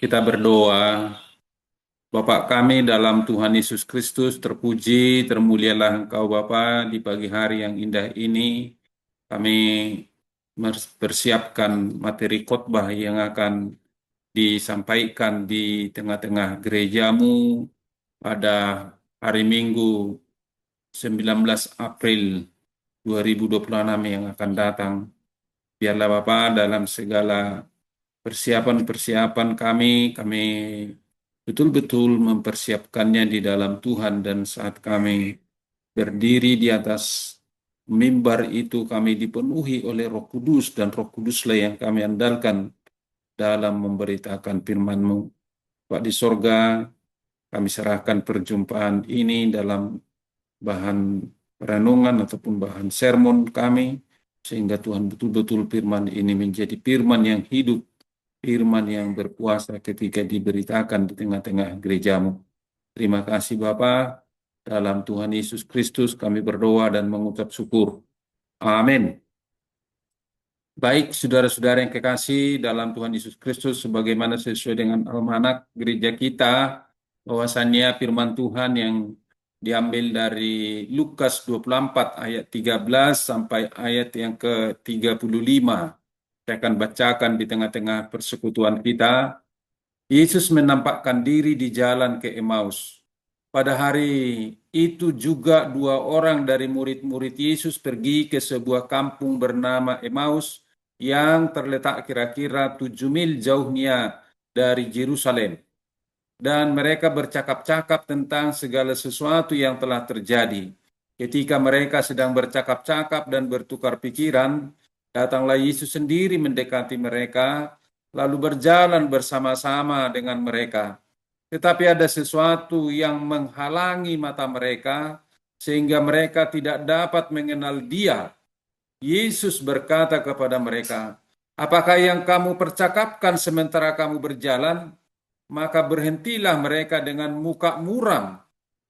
Kita berdoa. Bapa kami dalam Tuhan Yesus Kristus, terpuji, termulialah Engkau Bapa di pagi hari yang indah ini. Kami persiapkan materi khotbah yang akan disampaikan di tengah-tengah gerejamu pada hari Minggu 19 April 2026 yang akan datang. Biarlah Bapa dalam segala persiapan-persiapan kami betul-betul mempersiapkannya di dalam Tuhan, dan saat kami berdiri di atas mimbar itu kami dipenuhi oleh Roh Kudus, dan Roh Kuduslah yang kami andalkan dalam memberitakan firman-Mu. Pak di sorga, kami serahkan perjumpaan ini dalam bahan renungan ataupun bahan sermon kami, sehingga Tuhan betul-betul firman ini menjadi firman yang hidup, firman yang berkuasa ketika diberitakan di tengah-tengah gerejamu. Terima kasih Bapa, dalam Tuhan Yesus Kristus kami berdoa dan mengucap syukur. Amin. Baik, saudara-saudara yang kekasih dalam Tuhan Yesus Kristus, sebagaimana sesuai dengan almanak gereja kita, bahwasannya firman Tuhan yang diambil dari Lukas 24 ayat 13 sampai ayat yang ke-35. Saya akan bacakan di tengah-tengah persekutuan kita. Yesus menampakkan diri di jalan ke Emmaus. Pada hari itu juga dua orang dari murid-murid Yesus pergi ke sebuah kampung bernama Emmaus yang terletak kira-kira 7 mil jauhnya dari Yerusalem. Dan mereka bercakap-cakap tentang segala sesuatu yang telah terjadi. Ketika mereka sedang bercakap-cakap dan bertukar pikiran, datanglah Yesus sendiri mendekati mereka, lalu berjalan bersama-sama dengan mereka. Tetapi ada sesuatu yang menghalangi mata mereka, sehingga mereka tidak dapat mengenal Dia. Yesus berkata kepada mereka, "Apakah yang kamu percakapkan sementara kamu berjalan?" Maka berhentilah mereka dengan muka muram.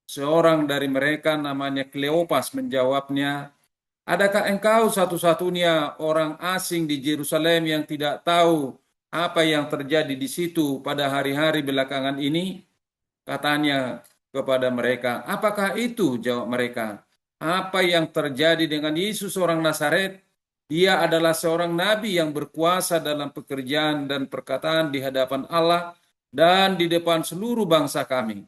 Seorang dari mereka namanya Kleopas menjawabnya, "Adakah engkau satu-satunya orang asing di Yerusalem yang tidak tahu apa yang terjadi di situ pada hari-hari belakangan ini?" Katanya kepada mereka, "Apakah itu?" Jawab mereka, "Apa yang terjadi dengan Yesus orang Nazaret? Dia adalah seorang nabi yang berkuasa dalam pekerjaan dan perkataan di hadapan Allah dan di depan seluruh bangsa kami.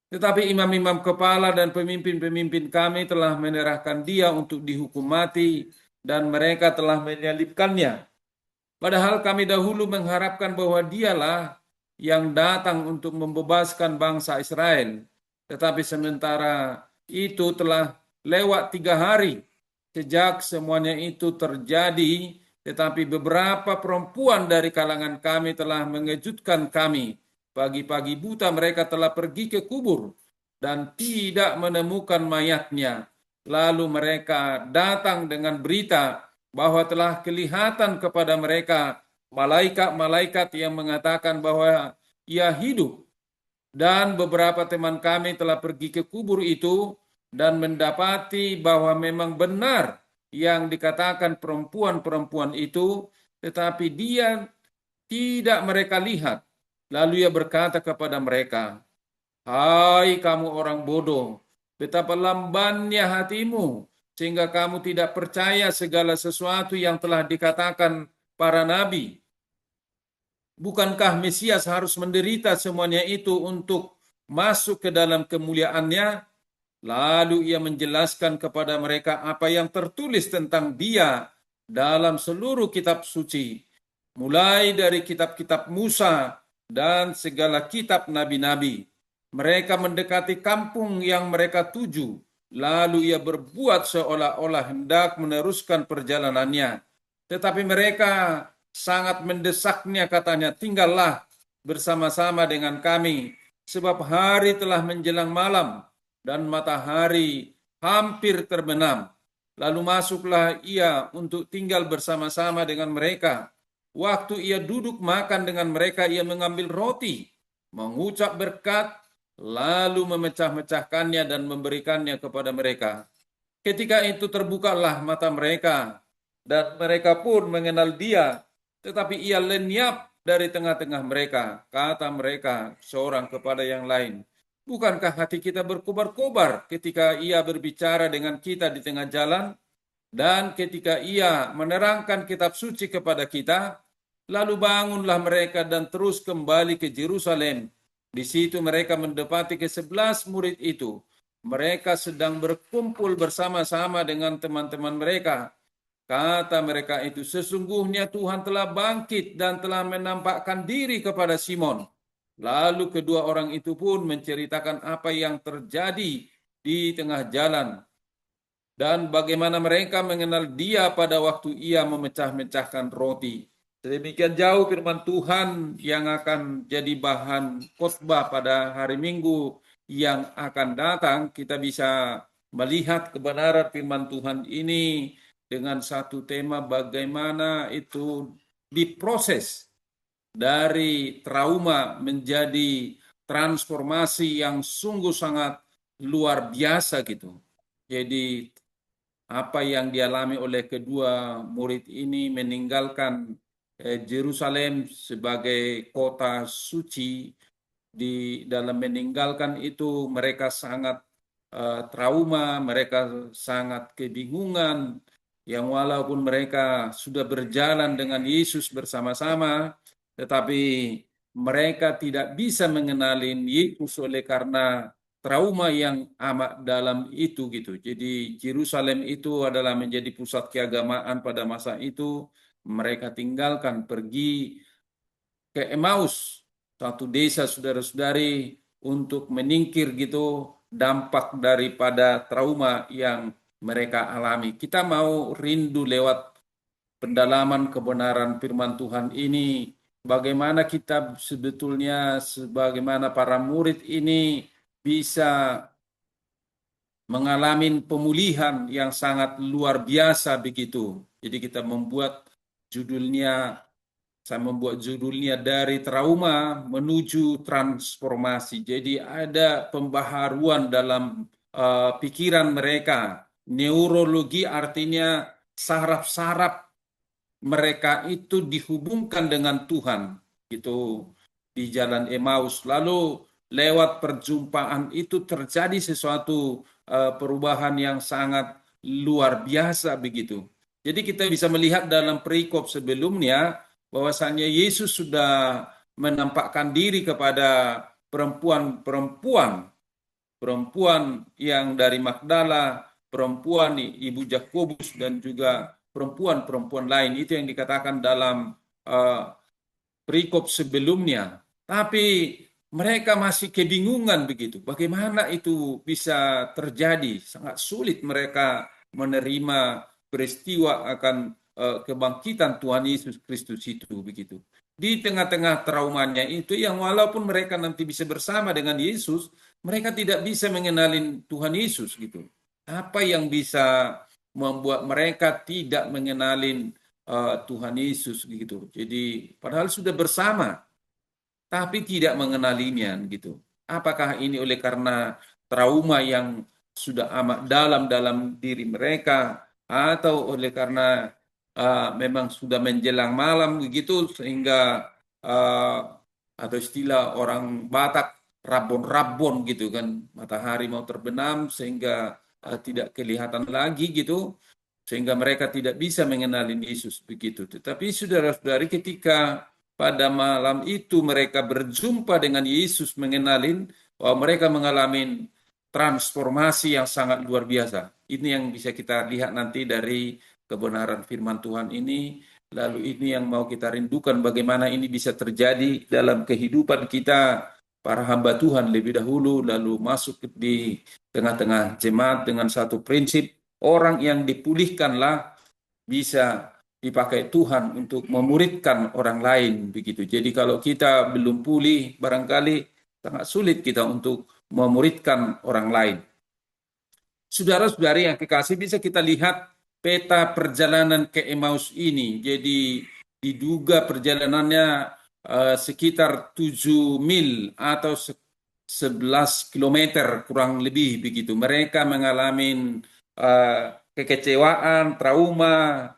Tetapi imam-imam kepala dan pemimpin-pemimpin kami telah menyerahkan dia untuk dihukum mati, dan mereka telah menyalibkannya. Padahal kami dahulu mengharapkan bahwa dialah yang datang untuk membebaskan bangsa Israel. Tetapi sementara itu telah lewat 3 hari sejak semuanya itu terjadi, tetapi beberapa perempuan dari kalangan kami telah mengejutkan kami. Pagi-pagi buta mereka telah pergi ke kubur dan tidak menemukan mayatnya. Lalu mereka datang dengan berita bahwa telah kelihatan kepada mereka malaikat-malaikat yang mengatakan bahwa ia hidup. Dan beberapa teman kami telah pergi ke kubur itu dan mendapati bahwa memang benar yang dikatakan perempuan-perempuan itu, tetapi dia tidak mereka lihat. Lalu ia berkata kepada mereka, "Hai kamu orang bodoh, betapa lambannya hatimu, sehingga kamu tidak percaya segala sesuatu yang telah dikatakan para nabi. Bukankah Mesias harus menderita semuanya itu untuk masuk ke dalam kemuliaannya?" Lalu ia menjelaskan kepada mereka apa yang tertulis tentang dia dalam seluruh kitab suci, mulai dari kitab-kitab Musa dan segala kitab nabi-nabi. Mereka mendekati kampung yang mereka tuju, lalu ia berbuat seolah-olah hendak meneruskan perjalanannya. Tetapi mereka sangat mendesaknya, katanya, "Tinggallah bersama-sama dengan kami, sebab hari telah menjelang malam dan matahari hampir terbenam." Lalu masuklah ia untuk tinggal bersama-sama dengan mereka. Waktu ia duduk makan dengan mereka, ia mengambil roti, mengucap berkat, lalu memecah-mecahkannya dan memberikannya kepada mereka. Ketika itu terbukalah mata mereka, dan mereka pun mengenal dia, tetapi ia lenyap dari tengah-tengah mereka. Kata mereka seorang kepada yang lain, bukankah hati kita berkobar-kobar ketika ia berbicara dengan kita di tengah jalan dan ketika ia menerangkan kitab suci kepada kita? Lalu bangunlah mereka dan terus kembali ke Yerusalem. Di situ mereka mendapati ke-11 murid itu. Mereka sedang berkumpul bersama-sama dengan teman-teman mereka. Kata mereka itu, sesungguhnya Tuhan telah bangkit dan telah menampakkan diri kepada Simon. Lalu kedua orang itu pun menceritakan apa yang terjadi di tengah jalan dan bagaimana mereka mengenal dia pada waktu ia memecah-mecahkan roti. Sedemikian jauh firman Tuhan yang akan jadi bahan khotbah pada hari Minggu yang akan datang. Kita bisa melihat kebenaran firman Tuhan ini dengan satu tema bagaimana itu diproses dari trauma menjadi transformasi yang sungguh sangat luar biasa gitu. Jadi apa yang dialami oleh kedua murid ini meninggalkan Yerusalem sebagai kota suci. Di dalam meninggalkan itu mereka sangat trauma, mereka sangat kebingungan, yang walaupun mereka sudah berjalan dengan Yesus bersama-sama, tetapi mereka tidak bisa mengenalin Yesus oleh karena trauma yang amat dalam itu gitu. Jadi Yerusalem itu adalah menjadi pusat keagamaan pada masa itu. Mereka tinggalkan pergi ke Emmaus, satu desa saudara-saudari, untuk menyingkir gitu dampak daripada trauma yang mereka alami. Kita mau rindu lewat pendalaman kebenaran firman Tuhan ini, bagaimana kita sebetulnya sebagaimana para murid ini bisa mengalami pemulihan yang sangat luar biasa begitu. Jadi kita judulnya saya membuat judulnya dari trauma menuju transformasi. Jadi ada pembaharuan dalam pikiran mereka. Neurologi artinya saraf-saraf mereka itu dihubungkan dengan Tuhan gitu di jalan Emmaus. Lalu lewat perjumpaan itu terjadi sesuatu perubahan yang sangat luar biasa begitu. Jadi kita bisa melihat dalam perikop sebelumnya bahwasanya Yesus sudah menampakkan diri kepada perempuan-perempuan, perempuan yang dari Magdala, perempuan ibu Yakobus dan juga perempuan-perempuan lain. Itu yang dikatakan dalam uh, perikop sebelumnya. Tapi mereka masih kebingungan begitu. Bagaimana itu bisa terjadi? Sangat sulit mereka menerima peristiwa akan kebangkitan Tuhan Yesus Kristus itu begitu. Di tengah-tengah traumanya itu yang walaupun mereka nanti bisa bersama dengan Yesus, mereka tidak bisa mengenalin Tuhan Yesus gitu. Apa yang bisa membuat mereka tidak mengenalin Tuhan Yesus gitu. Jadi padahal sudah bersama tapi tidak mengenalinya gitu. Apakah ini oleh karena trauma yang sudah amat dalam dalam diri mereka atau oleh karena memang sudah menjelang malam begitu sehingga uh, atau istilah orang Batak rabon-rabon gitu kan matahari mau terbenam sehingga tidak kelihatan lagi gitu sehingga mereka tidak bisa mengenali Yesus begitu. Tetapi saudara-saudari ketika pada malam itu mereka berjumpa dengan Yesus mengenalin bahwa mereka mengalami transformasi yang sangat luar biasa. Ini yang bisa kita lihat nanti dari kebenaran firman Tuhan ini. Lalu ini yang mau kita rindukan bagaimana ini bisa terjadi dalam kehidupan kita para hamba Tuhan lebih dahulu lalu masuk di tengah-tengah jemaat dengan satu prinsip orang yang dipulihkanlah bisa dipakai Tuhan untuk memuridkan orang lain begitu. Jadi kalau kita belum pulih barangkali sangat sulit kita untuk memuridkan orang lain. Saudara-saudari yang kekasih bisa kita lihat peta perjalanan ke Emmaus ini. Jadi diduga perjalanannya sekitar 7 mil atau 11 kilometer kurang lebih begitu. Mereka mengalami kekecewaan, trauma,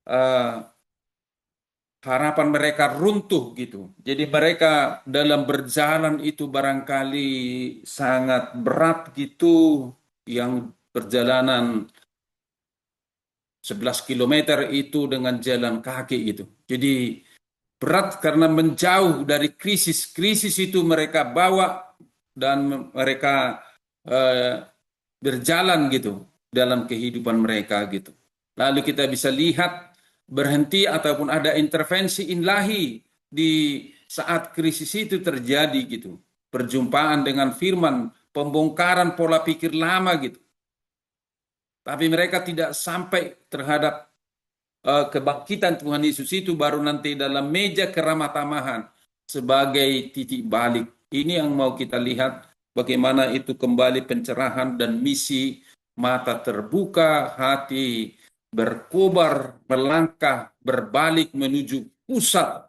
uh, harapan mereka runtuh gitu. Jadi mereka dalam berjalan itu barangkali sangat berat gitu, yang perjalanan 11 kilometer itu dengan jalan kaki gitu. Jadi berat karena menjauh dari krisis. Krisis itu mereka bawa dan mereka eh, berjalan gitu dalam kehidupan mereka gitu. Lalu kita bisa lihat berhenti ataupun ada intervensi ilahi di saat krisis itu terjadi gitu. Perjumpaan dengan firman, pembongkaran pola pikir lama gitu. Tapi mereka tidak sampai terhadap kebangkitan Tuhan Yesus itu baru nanti dalam meja keramah tamahan sebagai titik balik. Ini yang mau kita lihat bagaimana itu kembali pencerahan dan misi, mata terbuka, hati berkobar, melangkah, berbalik menuju pusat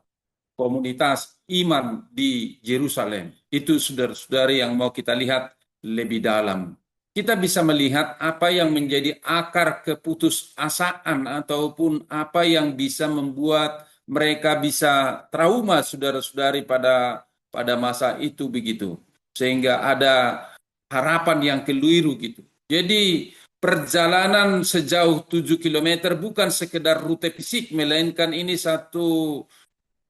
komunitas iman di Yerusalem. Itu saudara-saudari yang mau kita lihat lebih dalam. Kita bisa melihat apa yang menjadi akar keputusasaan ataupun apa yang bisa membuat mereka bisa trauma saudara-saudari pada masa itu begitu. Sehingga ada harapan yang keliru gitu. Jadi perjalanan sejauh 7 kilometer bukan sekedar rute fisik, melainkan ini satu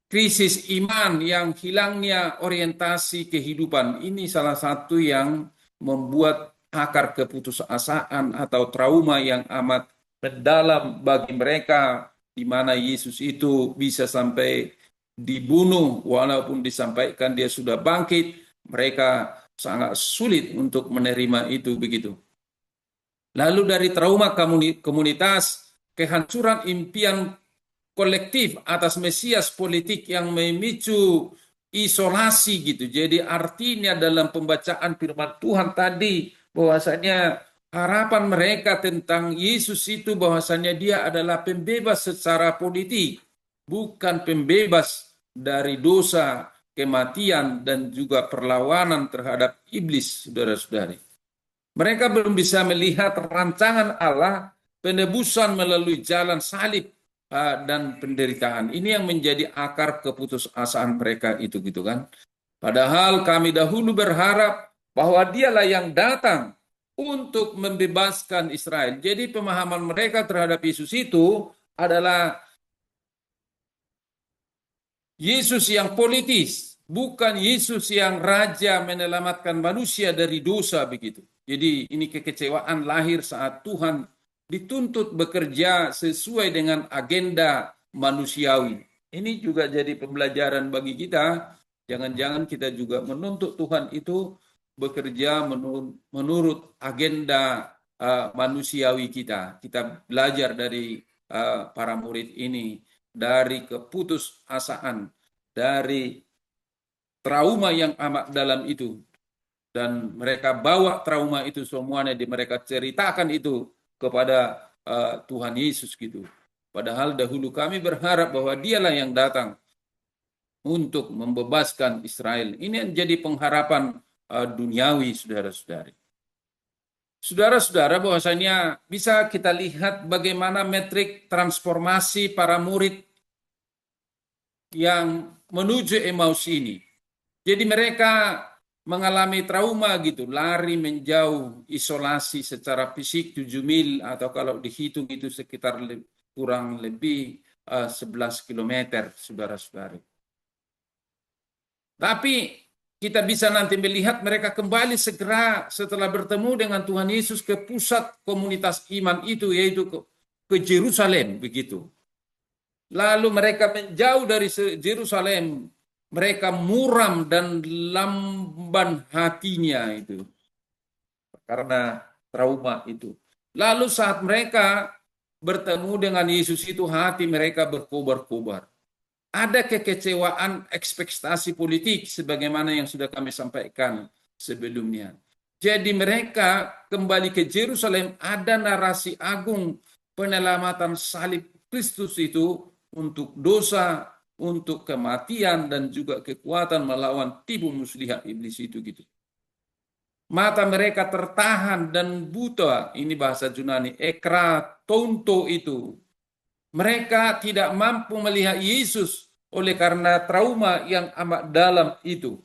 krisis iman yang hilangnya orientasi kehidupan. Ini salah satu yang membuat akar keputusasaan atau trauma yang amat mendalam bagi mereka, di mana Yesus itu bisa sampai dibunuh walaupun disampaikan dia sudah bangkit. Mereka sangat sulit untuk menerima itu begitu. Lalu dari trauma komunitas, kehancuran impian kolektif atas Mesias politik yang memicu isolasi gitu. Jadi artinya dalam pembacaan firman Tuhan tadi bahwasanya harapan mereka tentang Yesus itu bahwasanya dia adalah pembebas secara politik, bukan pembebas dari dosa, kematian dan juga perlawanan terhadap iblis, saudara-saudari. Mereka belum bisa melihat rancangan Allah penebusan melalui jalan salib dan penderitaan. Ini yang menjadi akar keputusasaan mereka itu gitu kan. Padahal kami dahulu berharap bahwa dialah yang datang untuk membebaskan Israel. Jadi pemahaman mereka terhadap Yesus itu adalah Yesus yang politis, bukan Yesus yang raja menyelamatkan manusia dari dosa begitu. Jadi ini kekecewaan lahir saat Tuhan dituntut bekerja sesuai dengan agenda manusiawi. Ini juga jadi pembelajaran bagi kita. Jangan-jangan kita juga menuntut Tuhan itu bekerja menurut agenda manusiawi kita. Kita belajar dari para murid ini, dari keputusasaan, dari trauma yang amat dalam itu. Dan mereka bawa trauma itu semuanya, mereka ceritakan itu kepada Tuhan Yesus gitu. Padahal dahulu kami berharap bahwa dialah yang datang untuk membebaskan Israel. Ini yang jadi pengharapan duniawi, saudara-saudari. Saudara-saudara, bahwasanya bisa kita lihat bagaimana metrik transformasi para murid yang menuju Emmaus ini. Jadi mereka mengalami trauma gitu, lari menjauh, isolasi secara fisik 7 mil atau kalau dihitung itu sekitar kurang lebih 11 kilometer, saudara-saudari. Tapi kita bisa nanti melihat mereka kembali segera setelah bertemu dengan Tuhan Yesus ke pusat komunitas iman itu, yaitu ke Yerusalem begitu. Lalu mereka menjauh dari Yerusalem, mereka muram dan lamban hatinya itu karena trauma itu. Lalu saat mereka bertemu dengan Yesus itu, hati mereka berkobar-kobar. Ada kekecewaan ekspektasi politik sebagaimana yang sudah kami sampaikan sebelumnya. Jadi mereka kembali ke Yerusalem, ada narasi agung penyelamatan salib Kristus itu untuk dosa, untuk kematian dan juga kekuatan melawan tipu muslihat iblis itu gitu. Mata mereka tertahan dan buta, ini bahasa Yunani, ekra tonto itu. Mereka tidak mampu melihat Yesus oleh karena trauma yang amat dalam itu.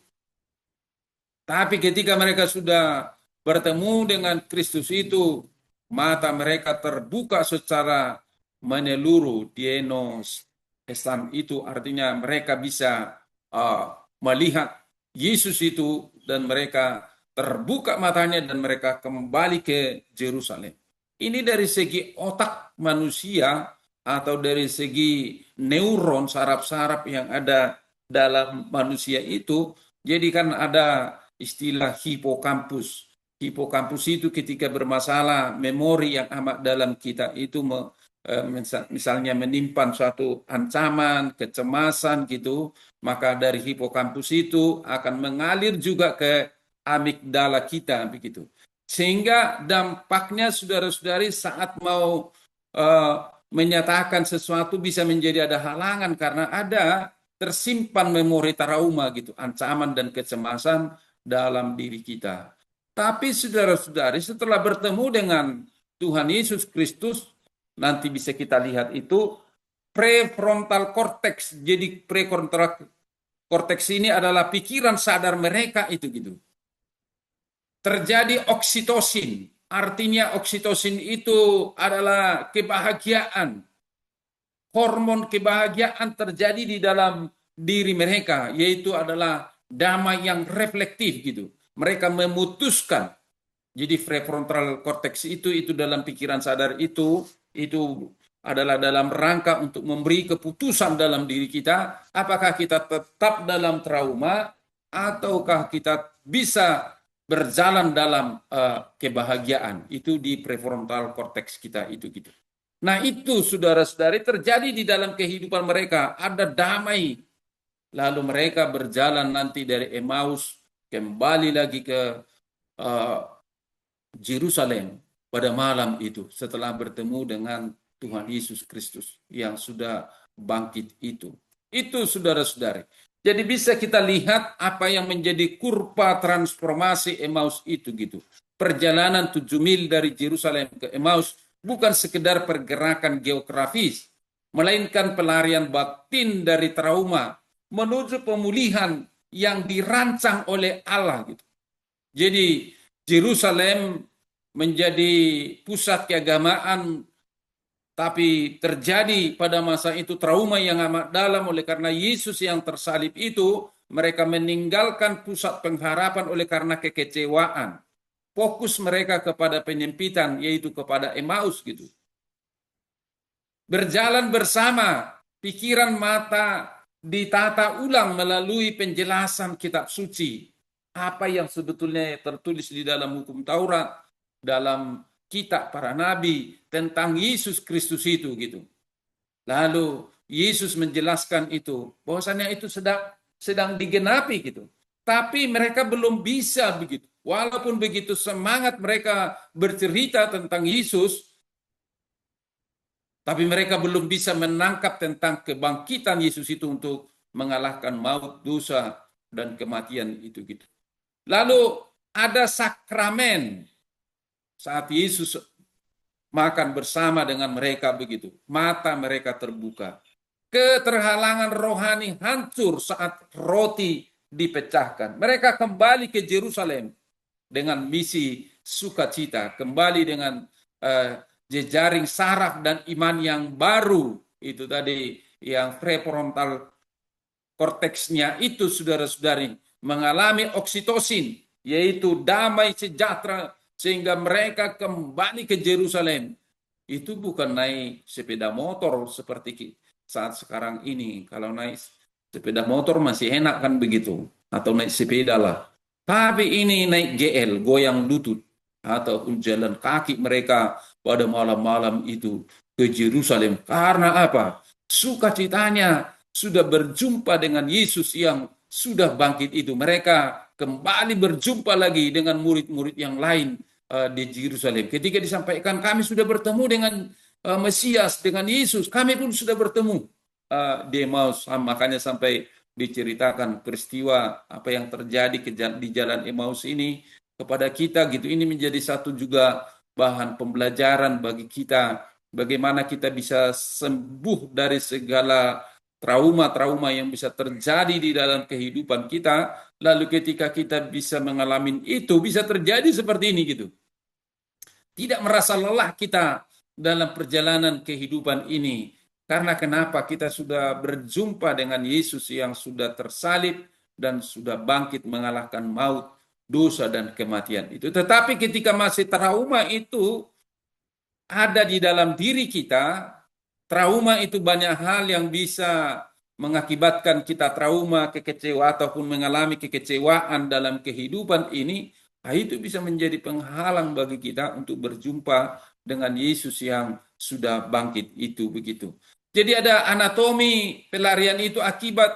Tapi ketika mereka sudah bertemu dengan Kristus itu, mata mereka terbuka secara menyeluruh. Dienos estan itu artinya mereka bisa melihat Yesus itu dan mereka terbuka matanya dan mereka kembali ke Yerusalem. Ini dari segi otak manusia atau dari segi neuron saraf-saraf yang ada dalam manusia itu. Jadi kan ada istilah hipokampus. Hipokampus itu ketika bermasalah memori yang amat dalam kita itu misalnya menyimpan suatu ancaman, kecemasan gitu, maka dari hipokampus itu akan mengalir juga ke amigdala kita begitu. Sehingga dampaknya saudara-saudari saat mau uh, menyatakan sesuatu bisa menjadi ada halangan karena ada tersimpan memori trauma gitu, ancaman dan kecemasan dalam diri kita. Tapi saudara-saudari setelah bertemu dengan Tuhan Yesus Kristus, nanti bisa kita lihat itu prefrontal cortex. Jadi prefrontal cortex ini adalah pikiran sadar mereka itu gitu. Terjadi oksitosin. Artinya oksitosin itu adalah kebahagiaan. Hormon kebahagiaan terjadi di dalam diri mereka, yaitu adalah damai yang reflektif gitu. Mereka memutuskan. Jadi prefrontal cortex itu dalam pikiran sadar itu adalah dalam rangka untuk memberi keputusan dalam diri kita, apakah kita tetap dalam trauma ataukah kita bisa berjalan dalam kebahagiaan. Itu di prefrontal cortex kita itu gitu. Nah, itu saudara-saudari terjadi di dalam kehidupan mereka, ada damai. Lalu mereka berjalan nanti dari Emmaus kembali lagi ke uh, Yerusalem pada malam itu setelah bertemu dengan Tuhan Yesus Kristus yang sudah bangkit itu. Itu saudara-saudari. Jadi bisa kita lihat apa yang menjadi kurva transformasi Emmaus itu gitu. Perjalanan 7 mil dari Yerusalem ke Emmaus bukan sekedar pergerakan geografis, melainkan pelarian batin dari trauma menuju pemulihan yang dirancang oleh Allah gitu. Jadi Yerusalem menjadi pusat keagamaan, tapi terjadi pada masa itu trauma yang amat dalam oleh karena Yesus yang tersalib itu, mereka meninggalkan pusat pengharapan oleh karena kekecewaan. Fokus mereka kepada penyempitan, yaitu kepada Emmaus gitu. Berjalan bersama, pikiran mata ditata ulang melalui penjelasan kitab suci. Apa yang sebetulnya tertulis di dalam hukum Taurat, dalam kitab para nabi tentang Yesus Kristus itu gitu. Lalu Yesus menjelaskan itu, bahwasannya itu sedang digenapi gitu. Tapi mereka belum bisa begitu. Walaupun begitu semangat mereka bercerita tentang Yesus, tapi mereka belum bisa menangkap tentang kebangkitan Yesus itu untuk mengalahkan maut, dosa, dan kematian itu gitu. Lalu ada sakramen saat Yesus makan bersama dengan mereka begitu. Mata mereka terbuka. Keterhalangan rohani hancur saat roti dipecahkan. Mereka kembali ke Yerusalem dengan misi sukacita, kembali dengan jejaring saraf dan iman yang baru. Itu tadi yang prefrontal korteksnya itu saudara-saudari mengalami oksitosin, yaitu damai sejahtera sehingga mereka kembali ke Yerusalem. Itu bukan naik sepeda motor seperti saat sekarang ini. Kalau naik sepeda motor masih enak kan begitu, atau naik sepeda lah. Tapi ini naik GL, goyang lutut, ataupun jalan kaki mereka pada malam-malam itu ke Yerusalem. Karena apa? Sukacitanya sudah berjumpa dengan Yesus yang sudah bangkit itu. Mereka kembali berjumpa lagi dengan murid-murid yang lain di Yerusalem. Ketika disampaikan kami sudah bertemu dengan Mesias, dengan Yesus, kami pun sudah bertemu di Emmaus. Makanya sampai diceritakan peristiwa apa yang terjadi di jalan Emmaus ini kepada kita gitu. Ini menjadi satu juga bahan pembelajaran bagi kita bagaimana kita bisa sembuh dari segala trauma-trauma yang bisa terjadi di dalam kehidupan kita. Lalu ketika kita bisa mengalami itu, bisa terjadi seperti ini gitu. Tidak merasa lelah kita dalam perjalanan kehidupan ini. Karena kenapa? Kita sudah berjumpa dengan Yesus yang sudah tersalib dan sudah bangkit mengalahkan maut, dosa, dan kematian itu. Tetapi ketika masih trauma itu ada di dalam diri kita, trauma itu banyak hal yang bisa mengakibatkan kita trauma, kekecewaan, ataupun mengalami kekecewaan dalam kehidupan ini. Nah, itu bisa menjadi penghalang bagi kita untuk berjumpa dengan Yesus yang sudah bangkit itu begitu. Jadi ada anatomi pelarian itu akibat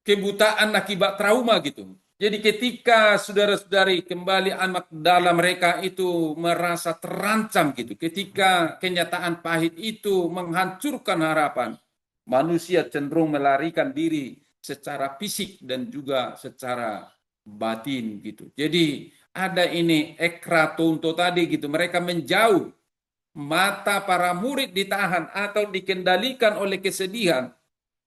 kebutaan, akibat trauma gitu. Jadi ketika saudara-saudari kembali anak dalam mereka itu merasa terancam gitu. Ketika kenyataan pahit itu menghancurkan harapan, manusia cenderung melarikan diri secara fisik dan juga secara batin gitu. Jadi ada ini ekratonto tadi gitu. Mereka menjauh, mata para murid ditahan atau dikendalikan oleh kesedihan.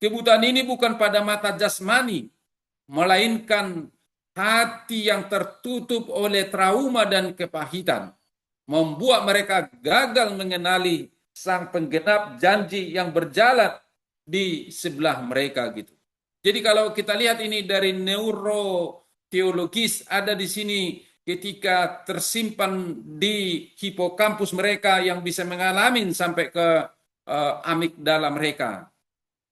Kebutaan ini bukan pada mata jasmani, melainkan hati yang tertutup oleh trauma dan kepahitan, membuat mereka gagal mengenali sang penggenap janji yang berjalan di sebelah mereka gitu. Jadi kalau kita lihat ini dari neuroteologis, ada di sini ketika tersimpan di hipokampus mereka yang bisa mengalami sampai ke amigdala mereka.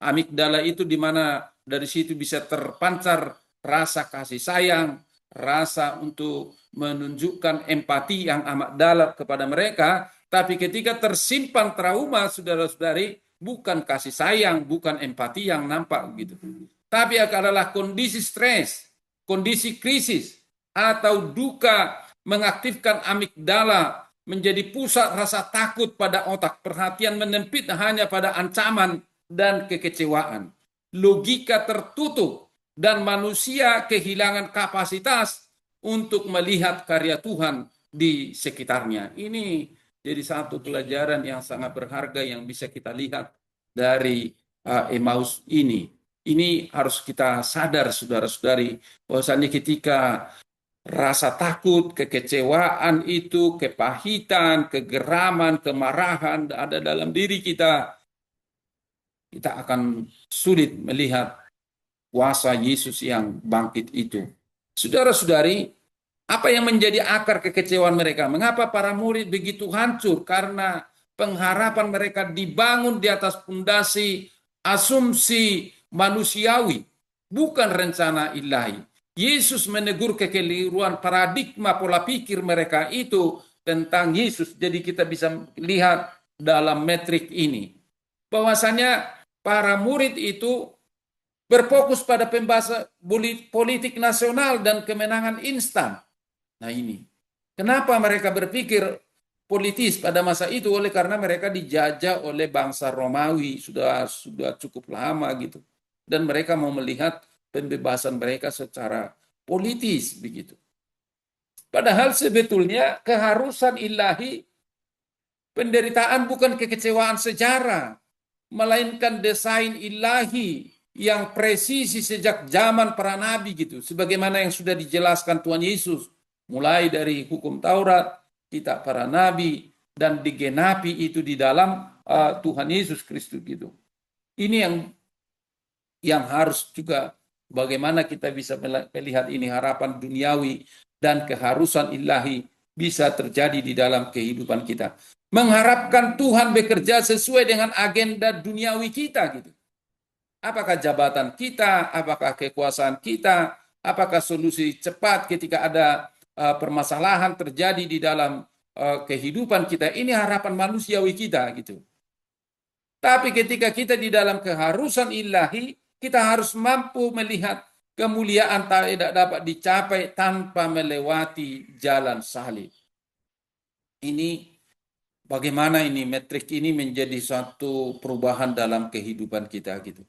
Amigdala itu di mana dari situ bisa terpancar rasa kasih sayang, rasa untuk menunjukkan empati yang amat dalam kepada mereka. Tapi ketika tersimpan trauma, saudara-saudari, bukan kasih sayang, bukan empati yang nampak gitu. Tapi adalah kondisi stres, kondisi krisis, atau duka mengaktifkan amigdala menjadi pusat rasa takut pada otak. Perhatian menempit hanya pada ancaman dan kekecewaan. Logika tertutup dan manusia kehilangan kapasitas untuk melihat karya Tuhan di sekitarnya. Ini jadi satu pelajaran yang sangat berharga yang bisa kita lihat dari Emmaus ini. Ini harus kita sadar, saudara-saudari, bahwasanya ketika rasa takut, kekecewaan itu, kepahitan, kegeraman, kemarahan ada dalam diri kita, kita akan sulit melihat kuasa Yesus yang bangkit itu. Saudara-saudari, apa yang menjadi akar kekecewaan mereka? Mengapa para murid begitu hancur? Karena pengharapan mereka dibangun di atas pondasi asumsi manusiawi, bukan rencana ilahi. Yesus menegur kekeliruan paradigma pola pikir mereka itu tentang Yesus. Jadi kita bisa lihat dalam metrik ini, bahwasanya para murid itu berfokus pada pembahasan politik nasional dan kemenangan instan. Nah ini, kenapa mereka berpikir politis pada masa itu? Oleh karena mereka dijajah oleh bangsa Romawi sudah cukup lama gitu. Dan mereka mau melihat pembebasan mereka secara politis begitu. Padahal sebetulnya keharusan ilahi, penderitaan bukan kekecewaan sejarah, melainkan desain ilahi yang presisi sejak zaman para nabi gitu. Sebagaimana yang sudah dijelaskan Tuhan Yesus, mulai dari hukum Taurat, kitab para nabi, dan digenapi itu di dalam Tuhan Yesus Kristus gitu. Ini yang harus juga bagaimana kita bisa melihat ini harapan duniawi dan keharusan ilahi bisa terjadi di dalam kehidupan kita. Mengharapkan Tuhan bekerja sesuai dengan agenda duniawi kita gitu. Apakah jabatan kita, apakah kekuasaan kita, apakah solusi cepat ketika ada permasalahan terjadi di dalam kehidupan kita. Ini harapan manusiawi kita gitu. Tapi ketika kita di dalam keharusan ilahi, kita harus mampu melihat kemuliaan tidak dapat dicapai tanpa melewati jalan salib. Ini bagaimana ini metrik ini menjadi suatu perubahan dalam kehidupan kita gitu.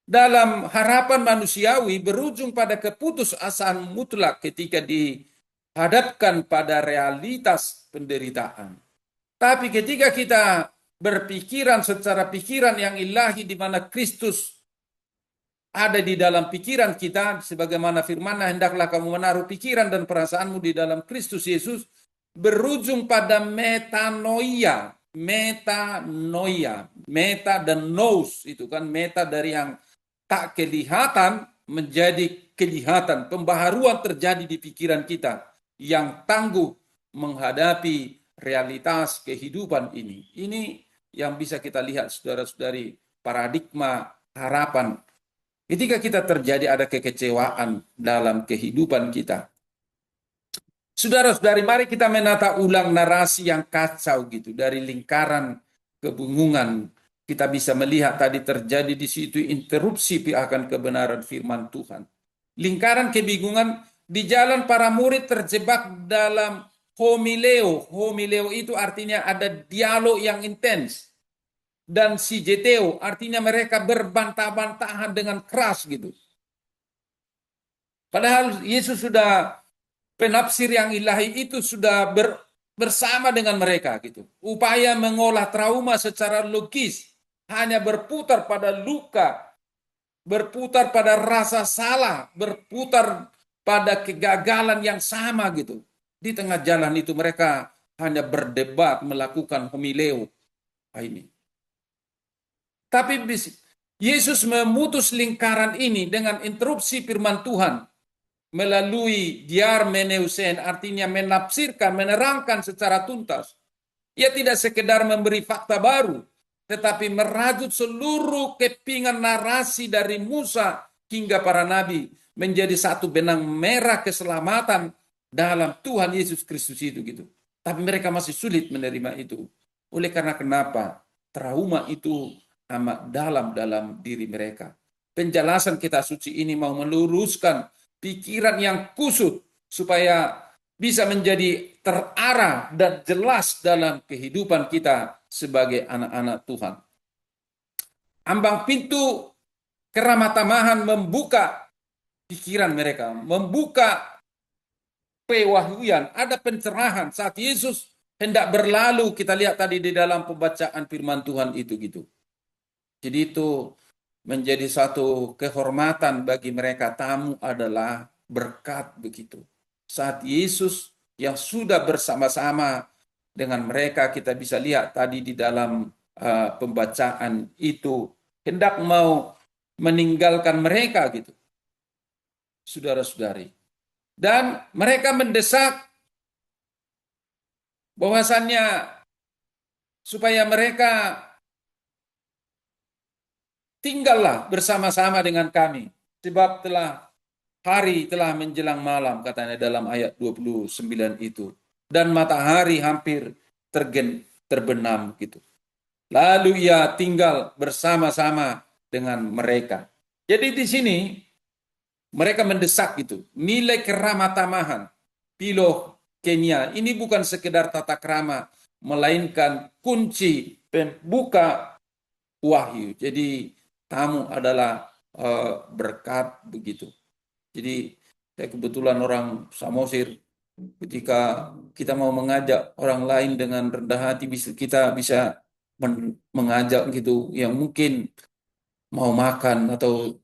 Dalam harapan manusiawi berujung pada keputusasaan mutlak ketika dihadapkan pada realitas penderitaan. Tapi ketika kita berpikiran secara pikiran yang ilahi di mana Kristus ada di dalam pikiran kita, sebagaimana firman-Nya, hendaklah kamu menaruh pikiran dan perasaanmu di dalam Kristus Yesus, berujung pada metanoia. Metanoia, meta dan nous, itu kan meta dari yang tak kelihatan menjadi kelihatan. Pembaharuan terjadi di pikiran kita yang tangguh menghadapi realitas kehidupan ini. Ini yang bisa kita lihat, saudara-saudari, paradigma harapan. Ketika kita terjadi ada kekecewaan dalam kehidupan kita, saudara-saudari, mari kita menata ulang narasi yang kacau gitu dari lingkaran kebingungan. Kita bisa melihat tadi terjadi di situ interupsi akan kebenaran firman Tuhan. Lingkaran kebingungan di jalan para murid terjebak dalam homileo. Homileo itu artinya ada dialog yang intens. Dan sijeteo artinya mereka berbantah-bantahan dengan keras gitu. Padahal Yesus sudah, penafsir yang ilahi itu sudah bersama dengan mereka gitu. Upaya mengolah trauma secara logis hanya berputar pada luka, berputar pada rasa salah, berputar pada kegagalan yang sama gitu. Di tengah jalan itu mereka hanya berdebat, melakukan homileo. Ini. Tapi Yesus memutus lingkaran ini dengan interupsi firman Tuhan melalui diarmeneusen, artinya menafsirkan, menerangkan secara tuntas. Ia tidak sekedar memberi fakta baru, tetapi merajut seluruh kepingan narasi dari Musa hingga para nabi menjadi satu benang merah keselamatan dalam Tuhan Yesus Kristus itu gitu. Tapi mereka masih sulit menerima itu. Oleh karena kenapa? Trauma itu amat dalam diri mereka. Penjelasan kitab suci ini mau meluruskan pikiran yang kusut supaya bisa menjadi terarah dan jelas dalam kehidupan kita sebagai anak-anak Tuhan. Ambang pintu keramatamahan membuka pikiran mereka, membuka pewahyuan, ada pencerahan saat Yesus hendak berlalu. Kita lihat tadi di dalam pembacaan firman Tuhan itu gitu. Jadi itu menjadi satu kehormatan bagi mereka. Tamu adalah berkat begitu. Saat Yesus yang sudah bersama-sama dengan mereka, kita bisa lihat tadi di dalam pembacaan itu, hendak mau meninggalkan mereka gitu, saudara-saudari. Dan mereka mendesak bahwasannya supaya mereka tinggallah bersama-sama dengan kami, sebab hari telah menjelang malam, katanya dalam ayat 29 itu. Dan matahari hampir terbenam gitu. Lalu ia tinggal bersama-sama dengan mereka. Jadi di sini mereka mendesak gitu. Nilai keramatamahan, piloh Kenya, ini bukan sekedar tata krama, melainkan kunci pembuka wahyu. Jadi tamu adalah berkat begitu. Jadi saya kebetulan orang Samosir, ketika kita mau mengajak orang lain dengan rendah hati, kita bisa mengajak gitu yang mungkin mau makan atau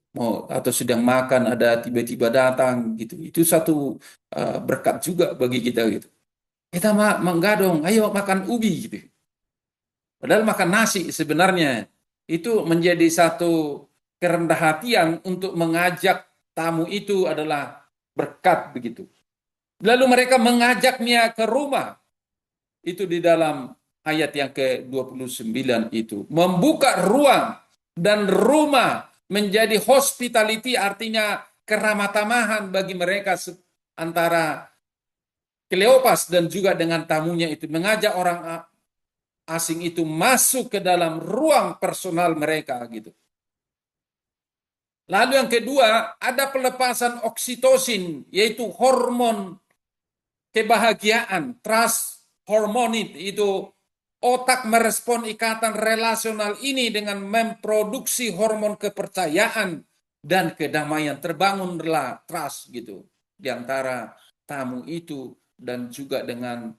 sedang makan ada tiba-tiba datang gitu. Itu satu berkat juga bagi kita gitu. Kita menggadong, ayo makan ubi gitu. Padahal makan nasi sebenarnya itu menjadi satu kerendah hatian untuk mengajak tamu itu adalah berkat begitu. Lalu mereka mengajaknya ke rumah. Itu di dalam ayat yang ke-29 itu. Membuka ruang dan rumah menjadi hospitality, artinya keramatamahan bagi mereka antara Kleopas dan juga dengan tamunya itu. Mengajak orang asing itu masuk ke dalam ruang personal mereka gitu. Lalu yang kedua, ada pelepasan oksitosin, yaitu hormon kebahagiaan, trust hormone itu. Otak merespon ikatan relasional ini dengan memproduksi hormon kepercayaan dan kedamaian. Terbangunlah trust gitu di antara tamu itu dan juga dengan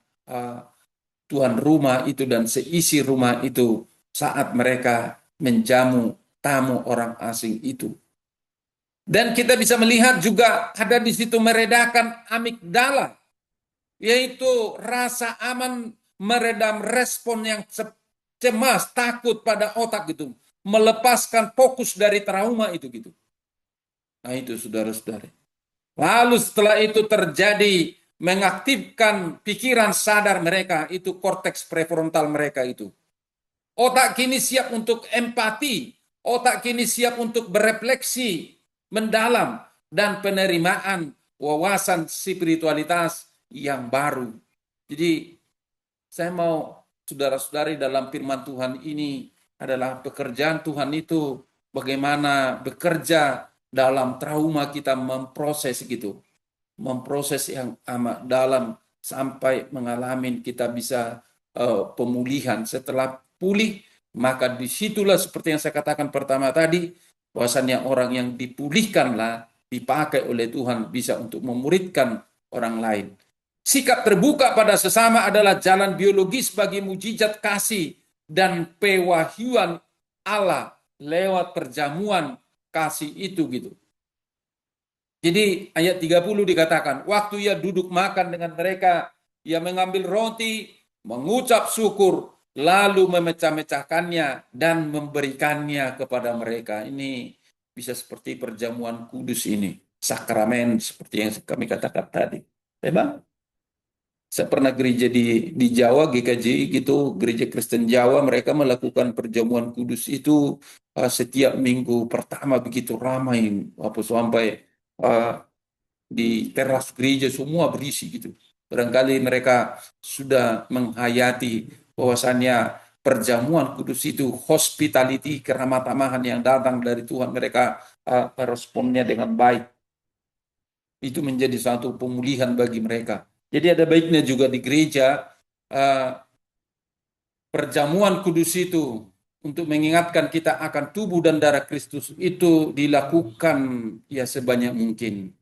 tuan rumah itu dan seisi rumah itu saat mereka menjamu tamu orang asing itu. Dan kita bisa melihat juga ada di situ meredakan amigdala, yaitu rasa aman, meredam respon yang cemas, takut pada otak gitu, melepaskan fokus dari trauma itu gitu. Nah itu saudara-saudara. Lalu setelah itu terjadi mengaktifkan pikiran sadar mereka, itu korteks prefrontal mereka itu. Otak kini siap untuk empati, otak kini siap untuk berefleksi mendalam dan penerimaan wawasan spiritualitas yang baru. Jadi saya mau saudara-saudari dalam firman Tuhan ini adalah pekerjaan Tuhan itu bagaimana bekerja dalam trauma kita memproses gitu. Memproses yang amat dalam sampai mengalami kita bisa pemulihan. Setelah pulih, maka disitulah seperti yang saya katakan pertama tadi, bahwasannya orang yang dipulihkanlah dipakai oleh Tuhan bisa untuk memuridkan orang lain. Sikap terbuka pada sesama adalah jalan biologis bagi mujizat kasih dan pewahyuan Allah lewat perjamuan kasih itu gitu. Jadi ayat 30 dikatakan, waktu ia duduk makan dengan mereka, ia mengambil roti, mengucap syukur, lalu memecah-mecahkannya dan memberikannya kepada mereka. Ini bisa seperti perjamuan kudus ini, sakramen seperti yang kami katakan tadi. Memang saya pernah gereja di Jawa, GKJ gitu, gereja Kristen Jawa, mereka melakukan perjamuan kudus itu setiap minggu pertama begitu ramai, apa sampai di teras gereja semua berisi gitu. Barangkali mereka sudah menghayati bahwasannya perjamuan kudus itu hospitality, keramah tamahan yang datang dari Tuhan, mereka responnya dengan baik. Itu menjadi satu pemulihan bagi mereka. Jadi ada baiknya juga di gereja perjamuan kudus itu untuk mengingatkan kita akan tubuh dan darah Kristus itu dilakukan ya sebanyak mungkin.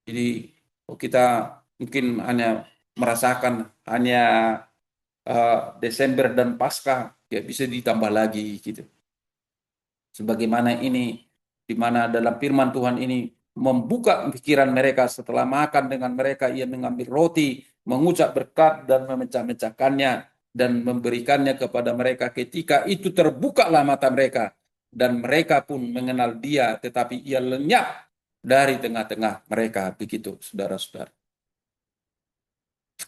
Jadi kita mungkin hanya merasakan hanya Desember dan Paskah, ya bisa ditambah lagi gitu. Sebagaimana ini, di mana dalam firman Tuhan ini membuka pikiran mereka setelah makan dengan mereka, ia mengambil roti, mengucap berkat dan memecah-mecahkannya dan memberikannya kepada mereka. Ketika itu terbukalah mata mereka dan mereka pun mengenal dia, tetapi ia lenyap dari tengah-tengah mereka. Begitu, saudara-saudara.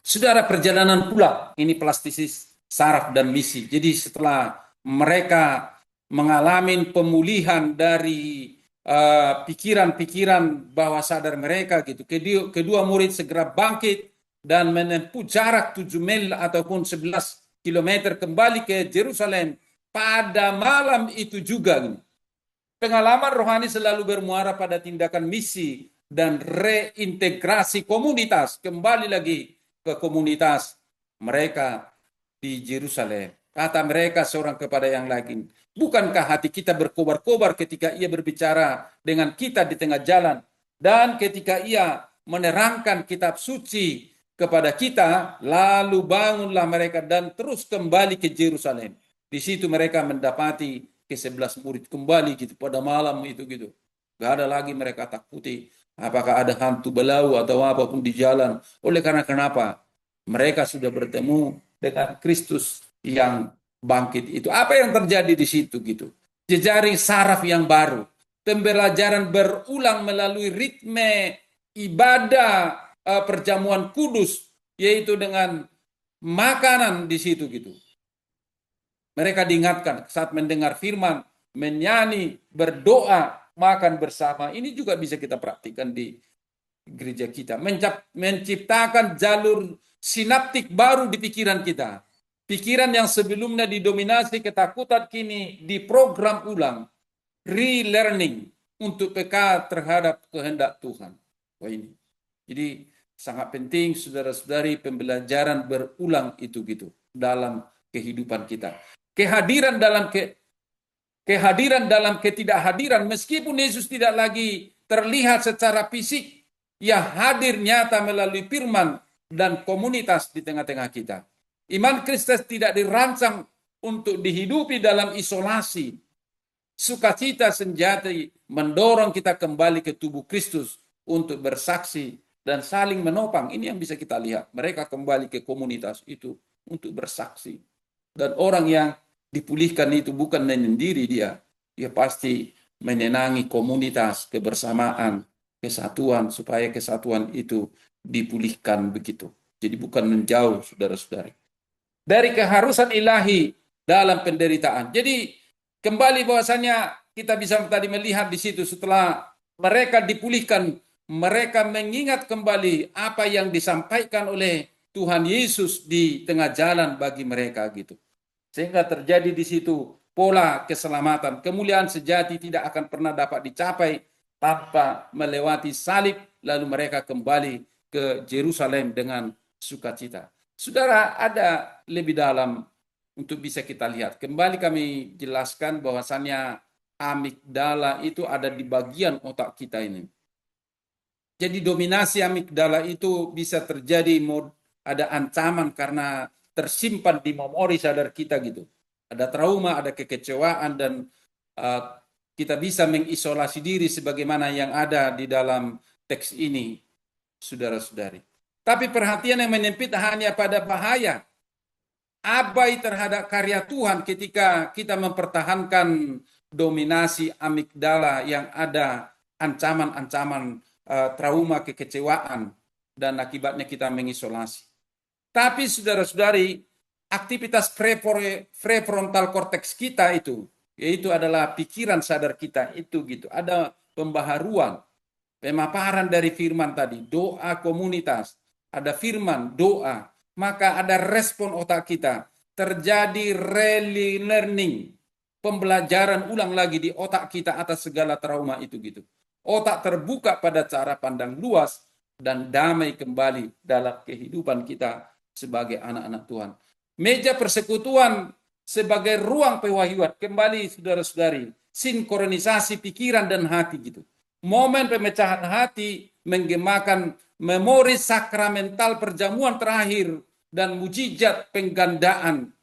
Saudara, perjalanan pula ini plastisis saraf dan misi. Jadi setelah mereka mengalami pemulihan dari pikiran-pikiran bawah sadar mereka gitu. Kedua murid segera bangkit dan menempuh jarak 7 mil ataupun 11 kilometer kembali ke Yerusalem pada malam itu juga. Pengalaman rohani selalu bermuara pada tindakan misi dan reintegrasi komunitas. Kembali lagi ke komunitas mereka di Yerusalem. Kata mereka seorang kepada yang lain, bukankah hati kita berkobar-kobar ketika ia berbicara dengan kita di tengah jalan, dan ketika ia menerangkan kitab suci kepada kita, lalu bangunlah mereka dan terus kembali ke Yerusalem. Di situ mereka mendapati ke-11 murid kembali gitu pada malam itu gitu. Gak ada lagi mereka takuti apakah ada hantu belau atau apapun di jalan. Oleh karena kenapa? Mereka sudah bertemu dengan Kristus yang bangkit itu. Apa yang terjadi di situ gitu? Jejaring saraf yang baru. Pembelajaran berulang melalui ritme ibadah perjamuan kudus, yaitu dengan makanan di situ gitu. Mereka diingatkan saat mendengar firman, menyanyi, berdoa, makan bersama. Ini juga bisa kita praktikkan di gereja kita. Menciptakan jalur sinaptik baru di pikiran kita. Pikiran yang sebelumnya didominasi ketakutan kini diprogram ulang. Relearning untuk peka terhadap kehendak Tuhan. Wah ini. Jadi sangat penting saudara-saudari pembelajaran berulang itu gitu dalam kehidupan kita. Kehadiran dalam ketidakhadiran, meskipun Yesus tidak lagi terlihat secara fisik, ia hadir nyata melalui firman dan komunitas di tengah-tengah kita. Iman Kristen tidak dirancang untuk dihidupi dalam isolasi. Sukacita sejati mendorong kita kembali ke tubuh Kristus untuk bersaksi dan saling menopang. Ini yang bisa kita lihat. Mereka kembali ke komunitas itu untuk bersaksi. Dan orang yang dipulihkan itu bukan menyendiri dia. Dia pasti menyenangi komunitas, kebersamaan, kesatuan, supaya kesatuan itu dipulihkan begitu. Jadi bukan menjauh, saudara-saudari. Dari keharusan ilahi dalam penderitaan. Jadi kembali bahwasanya kita bisa tadi melihat di situ setelah mereka dipulihkan, mereka mengingat kembali apa yang disampaikan oleh Tuhan Yesus di tengah jalan bagi mereka gitu. Sehingga terjadi di situ pola keselamatan. Kemuliaan sejati tidak akan pernah dapat dicapai tanpa melewati salib, lalu mereka kembali ke Yerusalem dengan sukacita. Saudara, ada lebih dalam untuk bisa kita lihat. Kembali kami jelaskan bahwasannya amigdala itu ada di bagian otak kita ini. Jadi dominasi amigdala itu bisa terjadi ada ancaman karena tersimpan di memori sadar kita gitu. Ada trauma, ada kekecewaan, dan kita bisa mengisolasi diri sebagaimana yang ada di dalam teks ini, saudara-saudari. Tapi perhatian yang menyempit hanya pada bahaya. Abai terhadap karya Tuhan ketika kita mempertahankan dominasi amigdala yang ada ancaman-ancaman trauma, kekecewaan, dan akibatnya kita mengisolasi. Tapi saudara-saudari, aktivitas prefrontal cortex kita itu, yaitu adalah pikiran sadar kita itu gitu. Ada pembaharuan, pemaparan dari firman tadi, doa komunitas, ada firman, doa, maka ada respon otak kita. Terjadi relearning, pembelajaran ulang lagi di otak kita atas segala trauma itu gitu. Otak terbuka pada cara pandang luas dan damai kembali dalam kehidupan kita sebagai anak-anak Tuhan. Meja persekutuan sebagai ruang pewahyuan, kembali saudara-saudari, sinkronisasi pikiran dan hati gitu. Momen pemecahan hati menggemakan memori sakramental perjamuan terakhir dan mujizat penggandaan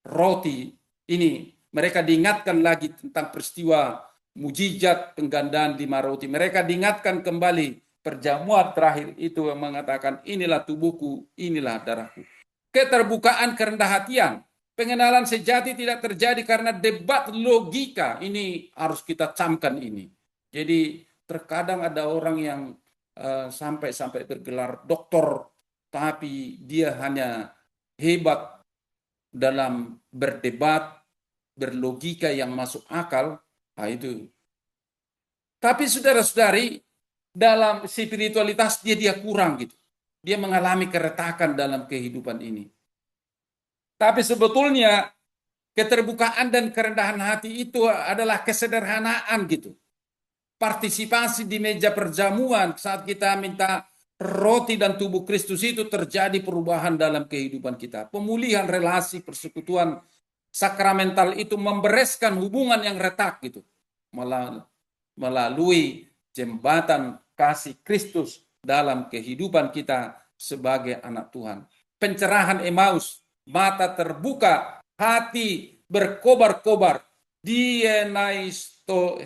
roti ini. Mereka diingatkan lagi tentang peristiwa mujizat penggandaan 5 roti. Mereka diingatkan kembali perjamuan terakhir itu yang mengatakan inilah tubuhku, inilah darahku. Keterbukaan kerendah hatian. Pengenalan sejati tidak terjadi karena debat logika. Ini harus kita camkan ini. Jadi terkadang ada orang yang sampai bergelar doktor, tapi dia hanya hebat dalam berdebat, berlogika yang masuk akal. Nah, itu. Tapi saudara-saudari, dalam spiritualitas dia kurang gitu. Dia mengalami keretakan dalam kehidupan ini. Tapi sebetulnya keterbukaan dan kerendahan hati itu adalah kesederhanaan gitu. Partisipasi di meja perjamuan saat kita minta roti dan tubuh Kristus itu terjadi perubahan dalam kehidupan kita. Pemulihan relasi persekutuan sakramental itu membereskan hubungan yang retak gitu. Melalui jembatan kasih Kristus dalam kehidupan kita sebagai anak Tuhan. Pencerahan Emmaus, mata terbuka, hati berkobar-kobar. Dienaisto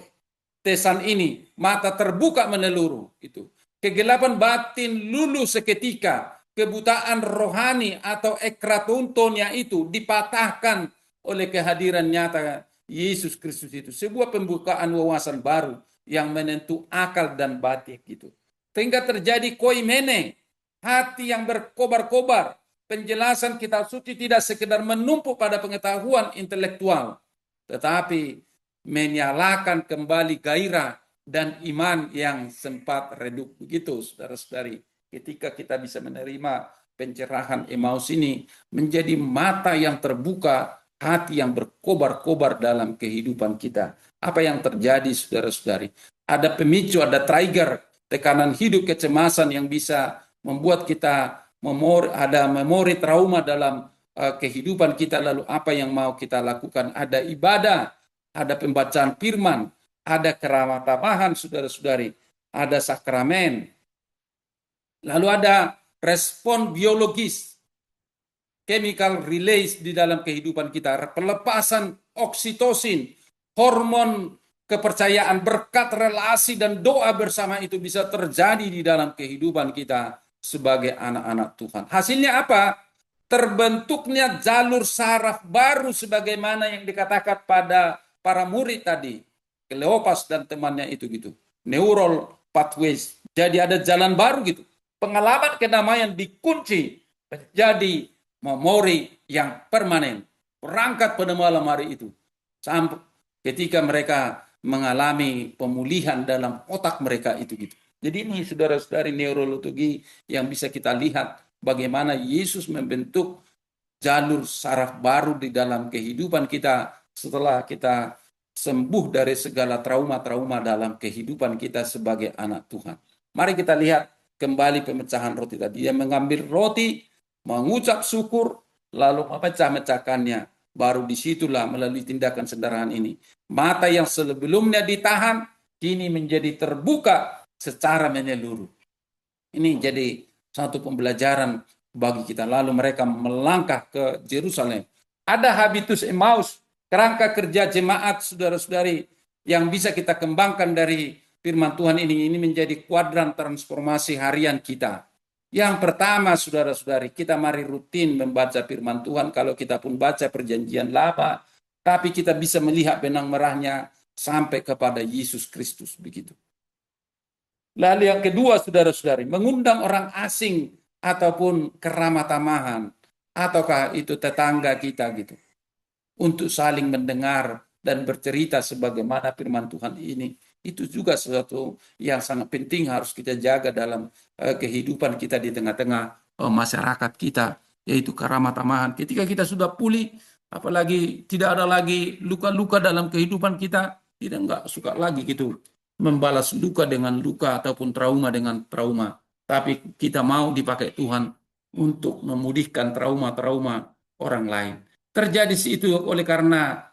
tesan ini, mata terbuka meneluruh itu. Kegelapan batin luluh seketika, kebutaan rohani atau ekratontonya itu dipatahkan oleh kehadiran nyata Yesus Kristus itu. Sebuah pembukaan wawasan baru yang menentu akal dan batin gitu. Sehingga terjadi koimene, hati yang berkobar-kobar. Penjelasan kitab suci tidak sekedar menumpuk pada pengetahuan intelektual, tetapi menyalakan kembali gairah dan iman yang sempat redup. Begitu saudara-saudari, ketika kita bisa menerima pencerahan Emmaus ini, menjadi mata yang terbuka, hati yang berkobar-kobar dalam kehidupan kita. Apa yang terjadi saudara-saudari? Ada pemicu, ada trigger, tekanan hidup, kecemasan yang bisa membuat kita ada memori trauma dalam kehidupan kita. Lalu apa yang mau kita lakukan? Ada ibadah, ada pembacaan firman, ada keramah tamahan saudara-saudari, ada sakramen. Lalu ada respon biologis. chemical release di dalam kehidupan kita, pelepasan oksitosin, hormon kepercayaan, berkat relasi dan doa bersama itu bisa terjadi di dalam kehidupan kita sebagai anak-anak Tuhan. Hasilnya apa? Terbentuknya jalur saraf baru sebagaimana yang dikatakan pada para murid tadi, Kleopas dan temannya itu gitu. Neural pathways. Jadi ada jalan baru gitu. Pengalaman kedamaian dikunci menjadi memori yang permanen. Berangkat pada malam hari itu. Sampai ketika mereka mengalami pemulihan dalam otak mereka itu gitu. Jadi ini saudara-saudari neurologi yang bisa kita lihat bagaimana Yesus membentuk jalur saraf baru di dalam kehidupan kita setelah kita sembuh dari segala trauma-trauma dalam kehidupan kita sebagai anak Tuhan. Mari kita lihat kembali pemecahan roti tadi. Dia mengambil roti, mengucap syukur, lalu memecah-mecahkannya. Baru disitulah melalui tindakan sederhana ini, mata yang sebelumnya ditahan, kini menjadi terbuka secara menyeluruh. Ini jadi satu pembelajaran bagi kita. Lalu mereka melangkah ke Yerusalem. Ada habitus Emmaus, kerangka kerja jemaat saudara-saudari yang bisa kita kembangkan dari firman Tuhan ini menjadi kuadran transformasi harian kita. Yang pertama saudara-saudari, kita mari rutin membaca firman Tuhan. Kalau kita pun baca perjanjian lama, tapi kita bisa melihat benang merahnya sampai kepada Yesus Kristus begitu. Lalu yang kedua saudara-saudari, mengundang orang asing ataupun keramat tamahan, ataukah itu tetangga kita gitu, untuk saling mendengar dan bercerita sebagaimana firman Tuhan ini. Itu juga sesuatu yang sangat penting harus kita jaga dalam kehidupan kita di tengah-tengah masyarakat kita, yaitu keramat tamahan. Ketika kita sudah pulih, apalagi tidak ada lagi luka-luka dalam kehidupan kita, tidak enggak suka lagi gitu membalas luka dengan luka ataupun trauma dengan trauma. Tapi kita mau dipakai Tuhan untuk memulihkan trauma-trauma orang lain. Terjadi itu oleh karena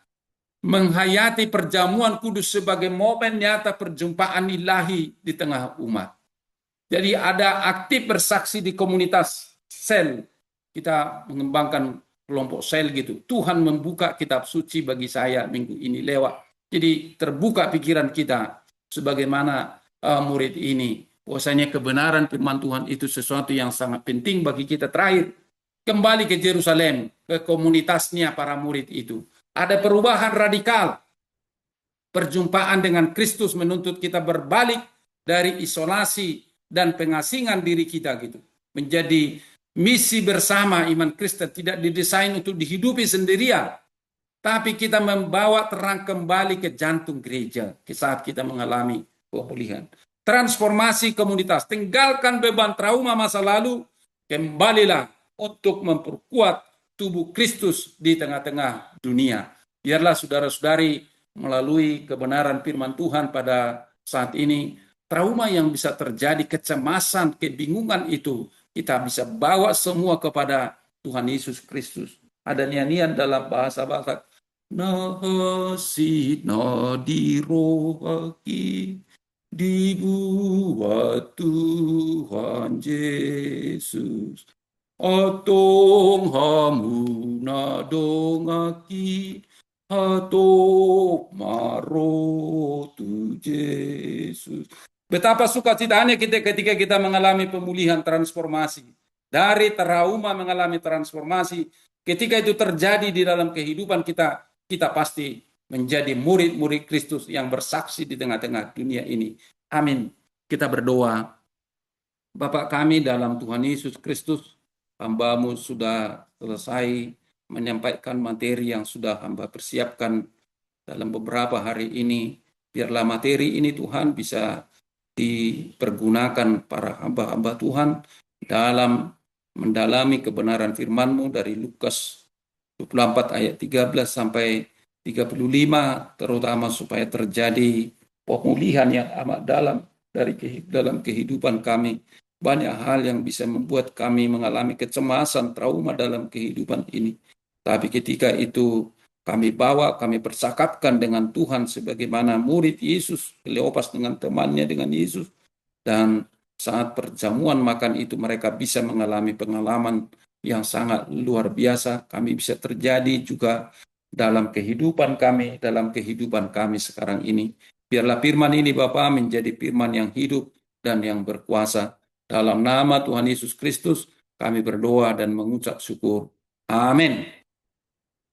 menghayati perjamuan kudus sebagai momen nyata perjumpaan ilahi di tengah umat. Jadi ada aktif bersaksi di komunitas sel. Kita mengembangkan kelompok sel gitu. Tuhan membuka kitab suci bagi saya minggu ini lewat. Jadi terbuka pikiran kita sebagaimana murid ini. Bahwasanya kebenaran firman Tuhan itu sesuatu yang sangat penting bagi kita. Terakhir, kembali ke Yerusalem, ke komunitasnya para murid itu. Ada perubahan radikal. Perjumpaan dengan Kristus menuntut kita berbalik dari isolasi dan pengasingan diri kita gitu. Menjadi misi bersama iman Kristen, tidak didesain untuk dihidupi sendirian. Tapi kita membawa terang kembali ke jantung gereja saat kita mengalami pemulihan. Transformasi komunitas, tinggalkan beban trauma masa lalu, kembalilah untuk memperkuat tubuh Kristus di tengah-tengah dunia. Biarlah saudara-saudari melalui kebenaran firman Tuhan pada saat ini, trauma yang bisa terjadi, kecemasan, kebingungan itu, kita bisa bawa semua kepada Tuhan Yesus Kristus. Ada nyanyian dalam bahasa-bahasa, nasi nadirohaki dibuat Tuhan Yesus. Atong hamuna dongaki hatok marotu Yesus. Betapa sukacitanya kita ketika kita mengalami pemulihan transformasi. Dari trauma mengalami transformasi. Ketika itu terjadi di dalam kehidupan kita, kita pasti menjadi murid-murid Kristus yang bersaksi di tengah-tengah dunia ini. Amin. Kita berdoa. Bapa kami dalam Tuhan Yesus Kristus, hamba-Mu sudah selesai menyampaikan materi yang sudah hamba persiapkan dalam beberapa hari ini. Biarlah materi ini Tuhan bisa dipergunakan para hamba-hamba Tuhan dalam mendalami kebenaran firman-Mu dari Lukas 24 ayat 13 sampai 35, terutama supaya terjadi pemulihan yang amat dalam dalam kehidupan kami. Banyak hal yang bisa membuat kami mengalami kecemasan, trauma dalam kehidupan ini. Tapi ketika itu kami bawa, kami persakapkan dengan Tuhan sebagaimana murid Yesus, Kleopas dengan temannya dengan Yesus. Dan saat perjamuan makan itu mereka bisa mengalami pengalaman yang sangat luar biasa kami bisa terjadi juga dalam kehidupan kami sekarang ini. Biarlah firman ini Bapa menjadi firman yang hidup dan yang berkuasa. Dalam nama Tuhan Yesus Kristus kami berdoa dan mengucap syukur. Amin.